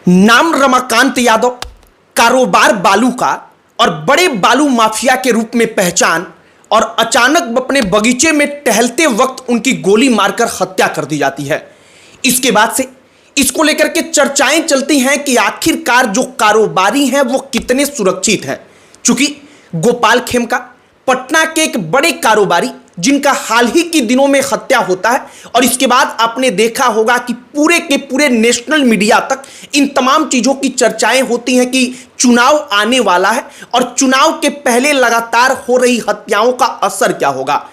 नाम रमाकांत यादव, कारोबार बालू का और बड़े बालू माफिया के रूप में पहचान, और अचानक अपने बगीचे में टहलते वक्त उनकी गोली मारकर हत्या कर दी जाती है। इसके बाद से इसको लेकर के चर्चाएं चलती हैं कि आखिरकार जो कारोबारी हैं वो कितने सुरक्षित हैं। चूंकि गोपाल खेमका पटना के एक बड़े कारोबारी जिनका हाल ही के दिनों में हत्या होता है, और इसके बाद आपने देखा होगा कि पूरे के पूरे नेशनल मीडिया तक इन तमाम चीज़ों की चर्चाएं होती हैं कि चुनाव आने वाला है और चुनाव के पहले लगातार हो रही हत्याओं का असर क्या होगा।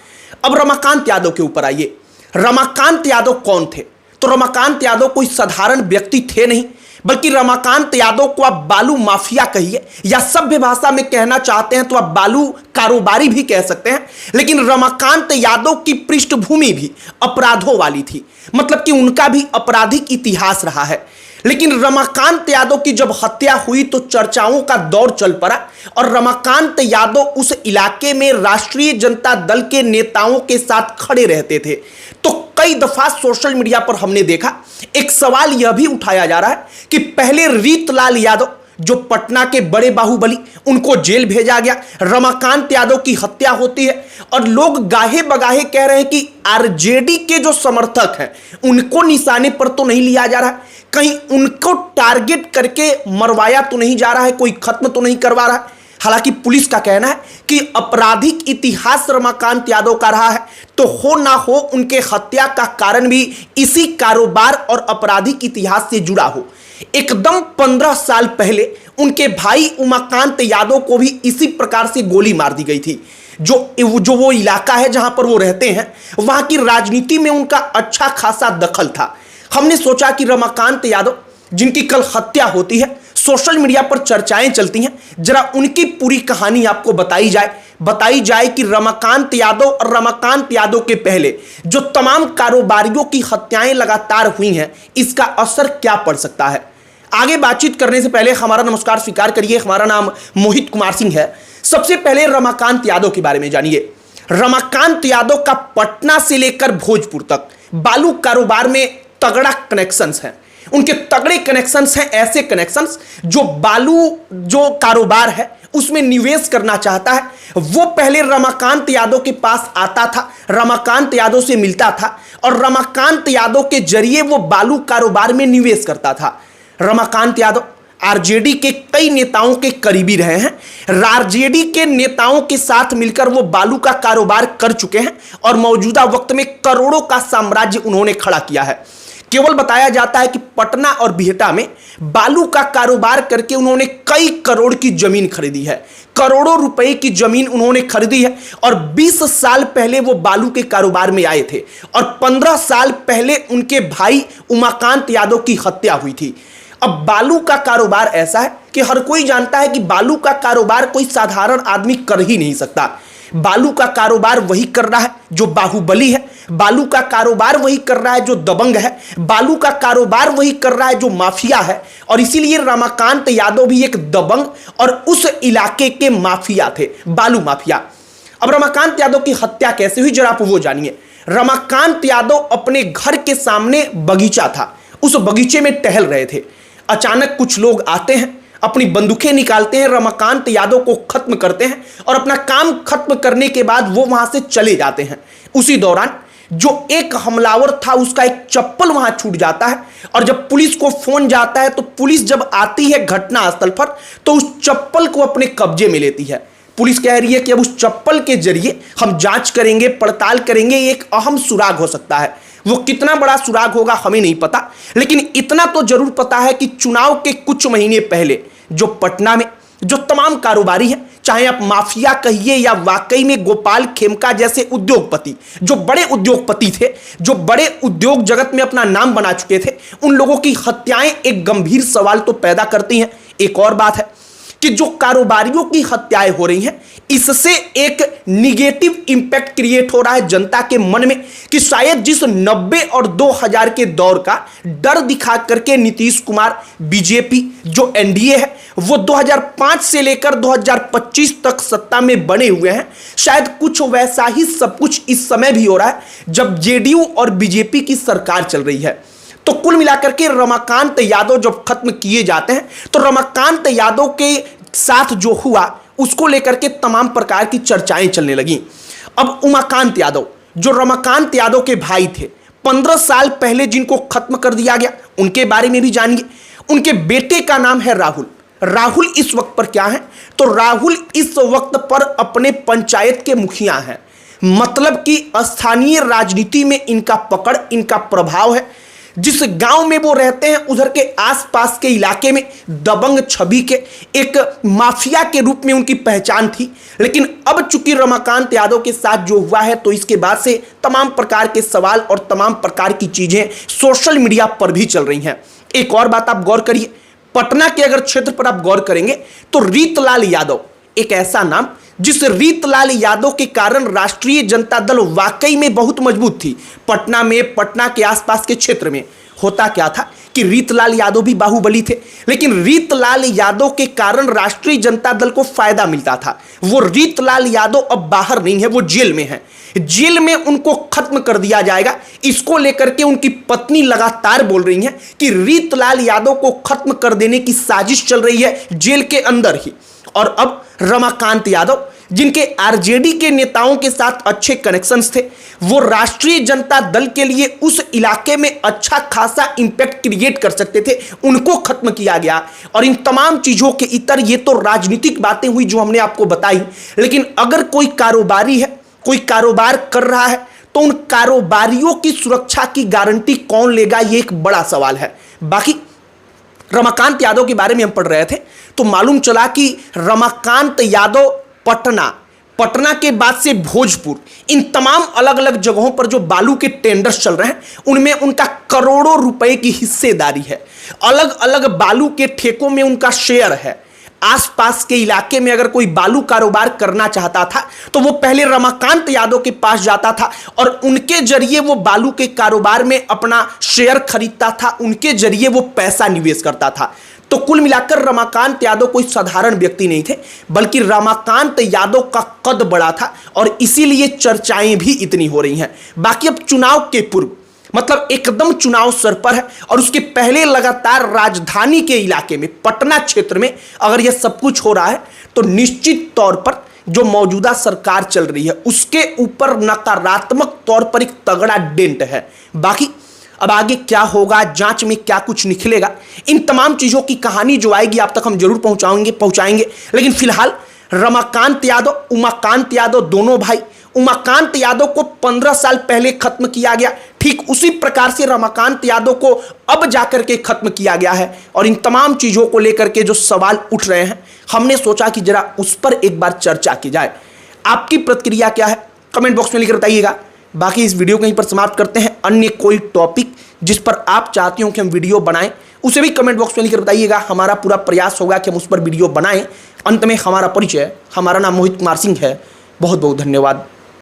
अब रमाकांत यादव के ऊपर आइए। रमाकांत यादव कौन थे? तो रमाकांत यादव कोई साधारण व्यक्ति थे नहीं, बल्कि रमाकांत यादव को आप बालू माफिया कहिए या सभ्य भाषा में कहना चाहते हैं तो आप बालू कारोबारी भी कह सकते हैं। लेकिन रमाकांत यादव की पृष्ठभूमि भी अपराधों वाली थी, मतलब कि उनका भी आपराधिक इतिहास रहा है। लेकिन रमाकांत यादव की जब हत्या हुई तो चर्चाओं का दौर चल पड़ा, और रमाकांत यादव उस इलाके में राष्ट्रीय जनता दल के नेताओं के साथ खड़े रहते थे। तो कई दफा सोशल मीडिया पर हमने देखा, एक सवाल यह भी उठाया जा रहा है कि पहले रीतलाल यादव जो पटना के बड़े बाहुबली, उनको जेल भेजा गया, रमाकांत यादव की हत्या होती है, और लोग गाहे बगाहे कह रहे हैं कि आरजेडी के जो समर्थक हैं उनको निशाने पर तो नहीं लिया जा रहा, कहीं उनको टारगेट करके मरवाया तो नहीं जा रहा है, कोई खत्म तो नहीं करवा रहा है। हालांकि पुलिस का कहना है कि आपराधिक इतिहास रमाकांत यादव का रहा है, तो हो ना हो उनके हत्या का कारण भी इसी कारोबार और आपराधिक इतिहास से जुड़ा हो। एकदम 15 साल पहले उनके भाई उमाकांत यादव को भी इसी प्रकार से गोली मार दी गई थी। जो वो इलाका है जहां पर वो रहते हैं, वहां की राजनीति में उनका अच्छा खासा दखल था। हमने सोचा कि रमाकांत यादव जिनकी कल हत्या होती है, सोशल मीडिया पर चर्चाएं चलती हैं, जरा उनकी पूरी कहानी आपको बताई जाए कि रमाकांत यादव और रमाकांत यादव के पहले जो तमाम कारोबारियों की हत्याएं लगातार हुई हैं, इसका असर क्या पड़ सकता है। आगे बातचीत करने से पहले हमारा नमस्कार स्वीकार करिए। हमारा नाम मोहित कुमार सिंह है। सबसे पहले रमाकांत यादव के बारे में जानिए। रमाकांत यादव का पटना से लेकर भोजपुर तक बालू कारोबार में तगड़ा कनेक्शंस हैं। उनके तगड़े कनेक्शंस हैं, ऐसे कनेक्शंस जो बालू जो कारोबार है उसमें निवेश करना चाहता है, वो पहले रमाकांत यादव के पास आता था, रमाकांत यादव से मिलता था, और रमाकांत यादव के जरिए वो बालू कारोबार में निवेश करता था। रमाकांत यादव आरजेडी के कई नेताओं के करीबी रहे हैं। आरजेडी के नेताओं के साथ मिलकर वो बालू का कारोबार कर चुके हैं, और मौजूदा वक्त में करोड़ों का साम्राज्य उन्होंने खड़ा किया है। केवल बताया जाता है कि पटना और बिहटा में बालू का कारोबार करके उन्होंने कई करोड़ की जमीन खरीदी है, करोड़ों रुपए की जमीन उन्होंने खरीदी है। और 20 साल पहले वो बालू के कारोबार में आए थे, और 15 साल पहले उनके भाई उमाकांत यादव की हत्या हुई थी। अब बालू का कारोबार ऐसा है कि हर कोई जानता है कि बालू का कारोबार कोई साधारण आदमी कर ही नहीं सकता। बालू का कारोबार वही कर रहा है जो बाहुबली है, बालू का कारोबार वही कर रहा है जो दबंग है, बालू का कारोबार वही कर रहा है जो माफिया है। और इसीलिए रमाकांत यादव भी एक दबंग और उस इलाके के माफिया थे, बालू माफिया। अब रमाकांत यादव की हत्या कैसे हुई, जरा आप वो जानिए। रमाकांत यादव अपने घर के सामने बगीचा था, उस बगीचे में टहल रहे थे। अचानक कुछ लोग आते हैं, अपनी बंदूकें निकालते हैं, रमाकांत यादव को खत्म करते हैं, और अपना काम खत्म करने के बाद वो वहां से चले जाते हैं। उसी दौरान जो एक हमलावर था उसका एक चप्पल वहां छूट जाता है, और जब पुलिस को फोन जाता है तो पुलिस जब आती है घटनास्थल पर तो उस चप्पल को अपने कब्जे में लेती है। पुलिस कह रही है कि अब उस चप्पल के जरिए हम जांच करेंगे, पड़ताल करेंगे, एक अहम सुराग हो सकता है। वो कितना बड़ा सुराग होगा हमें नहीं पता, लेकिन इतना तो जरूर पता है कि चुनाव के कुछ महीने पहले जो पटना में जो तमाम कारोबारी हैं, चाहे आप माफिया कहिए या वाकई में गोपाल खेमका जैसे उद्योगपति, जो बड़े उद्योगपति थे, जो बड़े उद्योग जगत में अपना नाम बना चुके थे, उन लोगों की हत्याएं एक गंभीर सवाल तो पैदा करती हैं। एक और बात है कि जो कारोबारियों की हत्याएं हो रही हैं, इससे एक निगेटिव इंपैक्ट क्रिएट हो रहा है जनता के मन में कि शायद जिस 90 और 2000 के दौर का डर दिखा करके नीतीश कुमार, बीजेपी जो एनडीए है वो 2005 से लेकर 2025 तक सत्ता में बने हुए हैं, शायद कुछ वैसा ही सब कुछ इस समय भी हो रहा है जब जेडीयू और बीजेपी की सरकार चल रही है। तो कुल मिलाकर के रमाकांत यादव जब खत्म किए जाते हैं तो रमाकांत यादव के साथ जो हुआ उसको लेकर के तमाम प्रकार की चर्चाएं चलने लगी। अब उमाकांत यादव जो रमाकांत यादव के भाई थे, 15 साल पहले जिनको खत्म कर दिया गया, उनके बारे में भी जानिए। उनके बेटे का नाम है राहुल। राहुल इस वक्त पर क्या है, तो राहुल इस वक्त पर अपने पंचायत के मुखिया हैं। मतलब कि स्थानीय राजनीति में इनका पकड़, इनका प्रभाव है। जिस गांव में वो रहते हैं उधर के आसपास के इलाके में दबंग छवि के एक माफिया के रूप में उनकी पहचान थी। लेकिन अब चूंकि रमाकांत यादव के साथ जो हुआ है तो इसके बाद से तमाम प्रकार के सवाल और तमाम प्रकार की चीजें सोशल मीडिया पर भी चल रही हैं। एक और बात आप गौर करिए, पटना के अगर क्षेत्र पर आप गौर करेंगे तो रीतलाल यादव एक ऐसा नाम जिस रीतलाल यादव के कारण राष्ट्रीय जनता दल वाकई में बहुत मजबूत थी। पटना में, पटना के आसपास के क्षेत्र में होता क्या था कि रीतलाल यादव भी बाहुबली थे, लेकिन रीतलाल यादव के कारण राष्ट्रीय जनता दल को फायदा मिलता था। वो रीतलाल यादव अब बाहर नहीं है, वो जेल में है। जेल में उनको खत्म कर दिया जाएगा, इसको लेकर के उनकी पत्नी लगातार बोल रही है कि रीतलाल यादव को खत्म कर देने की साजिश चल रही है जेल के अंदर ही। और अब रमाकांत यादव जिनके आरजेडी के नेताओं के साथ अच्छे कनेक्शंस थे, वो राष्ट्रीय जनता दल के लिए उस इलाके में अच्छा खासा इंपैक्ट क्रिएट कर सकते थे, उनको खत्म किया गया। और इन तमाम चीजों के इतर ये तो राजनीतिक बातें हुई जो हमने आपको बताई, लेकिन अगर कोई कारोबारी है, कोई कारोबार कर रहा है, तो उन कारोबारियों की सुरक्षा की गारंटी कौन लेगा, ये एक बड़ा सवाल है। बाकी रमाकांत यादव के बारे में हम पढ़ रहे थे तो मालूम चला कि रमाकांत यादव पटना के बाद से भोजपुर, इन तमाम अलग अलग जगहों पर जो बालू के टेंडर्स चल रहे हैं उनमें उनका करोड़ों रुपए की हिस्सेदारी है। अलग अलग बालू के ठेकों में उनका शेयर है। आसपास के इलाके में अगर कोई बालू कारोबार करना चाहता था तो वो पहले रमाकांत यादव के पास जाता था और उनके जरिए वो बालू के कारोबार में अपना शेयर खरीदता था, उनके जरिए वो पैसा निवेश करता था। तो कुल मिलाकर रमाकांत यादव कोई साधारण व्यक्ति नहीं थे, बल्कि रमाकांत यादव का कद बड़ा था और इसीलिए चर्चाएं भी इतनी हो रही हैं। बाकी अब चुनाव के पूर्व, मतलब एकदम चुनाव सर पर है और उसके पहले लगातार राजधानी के इलाके में, पटना क्षेत्र में अगर यह सब कुछ हो रहा है तो निश्चित तौर पर जो मौजूदा सरकार चल रही है उसके ऊपर नकारात्मक तौर पर एक तगड़ा डेंट है। बाकी अब आगे क्या होगा, जांच में क्या कुछ निकलेगा, इन तमाम चीजों की कहानी जो आएगी आप तक हम जरूर पहुंचाएंगे। लेकिन फिलहाल रमाकांत यादव, उमाकांत यादव दोनों भाई, उमाकांत यादव को 15 साल पहले खत्म किया गया, ठीक उसी प्रकार से रमाकांत यादव को अब जाकर के खत्म किया गया है। और इन तमाम चीजों को लेकर के जो सवाल उठ रहे हैं, हमने सोचा कि जरा उस पर एक बार चर्चा की जाए। आपकी प्रतिक्रिया क्या है कमेंट बॉक्स में लिखकर बताइएगा। बाकी इस वीडियो को यहीं पर समाप्त करते हैं। अन्य कोई टॉपिक जिस पर आप चाहते हो कि हम वीडियो बनाएं उसे भी कमेंट बॉक्स में लिखकर बताइएगा। हमारा पूरा प्रयास होगा कि हम उस पर वीडियो बनाएं। अंत में हमारा परिचय, हमारा नाम मोहित कुमार सिंह है। बहुत बहुत धन्यवाद।